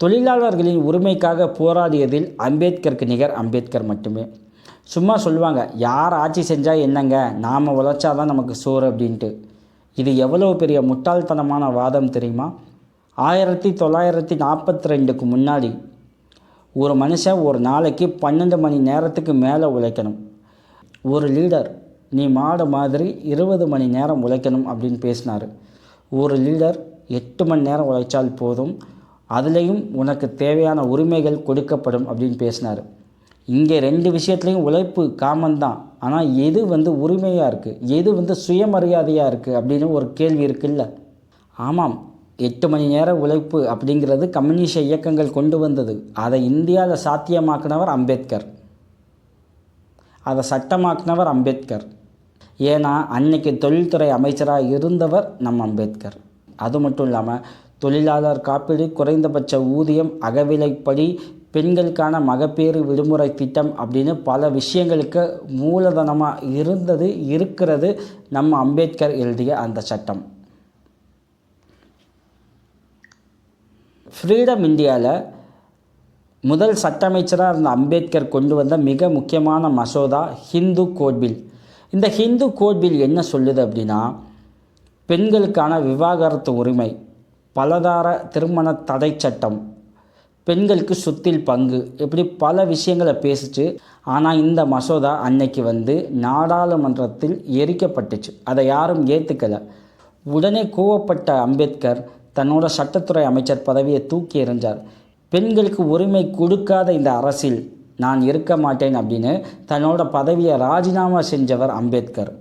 தொழிலாளர்களின் உரிமைக்காக போராடியதில் அம்பேத்கருக்கு நிகர் அம்பேத்கர் மட்டுமே. சும்மா சொல்லுவாங்க, யார் ஆட்சி செஞ்சால் என்னங்க, நாம் உழைச்சாதான் நமக்கு சோறு அப்படின்ட்டு. இது எவ்வளோ பெரிய முட்டாள்தனமான வாதம் தெரியுமா? 1942க்கு முன்னாடி ஒரு மனுஷன் ஒரு நாளைக்கு 12 மணி நேரத்துக்கு மேலே உழைக்கணும். ஒரு லீடர், நீ மாடு மாதிரி 20 மணி நேரம் உழைக்கணும் அப்படின்னு பேசினார். ஒரு லீடர் 8 மணி நேரம் உழைச்சால் போதும், அதுலேயும் உனக்கு தேவையான உரிமைகள் கொடுக்கப்படும் அப்படின்னு பேசினார். இங்கே 2 விஷயத்துலேயும் உழைப்பு காமன்தான். ஆனால் எது உரிமையாக இருக்குது, எது சுயமரியாதையாக இருக்குது அப்படின்னு ஒரு கேள்வி இருக்குல்ல. ஆமாம், 8 மணி நேர உழைப்பு அப்படிங்கிறது கம்யூனிஸ்ட் இயக்கங்கள் கொண்டு வந்தது. அதை இந்தியாவில் சாத்தியமாக்கினவர் அம்பேத்கர், அதை சட்டமாக்கினவர் அம்பேத்கர். ஏன்னா அன்னைக்கு தொழில்துறை அமைச்சராக இருந்தவர் நம் அம்பேத்கர். அது மட்டும் இல்லாமல் தொழிலாளர் காப்பீடு, குறைந்தபட்ச ஊதியம், அகவிலைப்படி, பெண்களுக்கான மகப்பேறு விடுமுறை திட்டம் அப்படின்னு பல விஷயங்களுக்கு மூலதனமாக இருக்கிறது நம்ம அம்பேத்கர் எழுதிய அந்த சட்டம். ஃப்ரீடம் இந்தியாவில் முதல் சட்ட அமைச்சராக இருந்த அம்பேத்கர் கொண்டு வந்த மிக முக்கியமான மசோதா ஹிந்து கோட் பில். இந்த ஹிந்து கோட் பில் என்ன சொல்லுது அப்படின்னா, பெண்களுக்கான விவாகரத்து உரிமை, பலதார திருமண தடை சட்டம், பெண்களுக்கு சொத்தில் பங்கு, இப்படி பல விஷயங்களை பேசிச்சு. ஆனால் இந்த மசோதா அன்னைக்கு நாடாளுமன்றத்தில் எரிக்கப்பட்டுச்சு. அதை யாரும் ஏற்றுக்கலை. உடனே கோவப்பட்ட அம்பேத்கர் தன்னோட சட்டத்துறை அமைச்சர் பதவியை தூக்கி எறிஞ்சார். பெண்களுக்கு உரிமை கொடுக்காத இந்த அரசில் நான் இருக்க மாட்டேன் அப்படின்னு தன்னோட பதவியை ராஜினாமா செஞ்சவர் அம்பேத்கர்.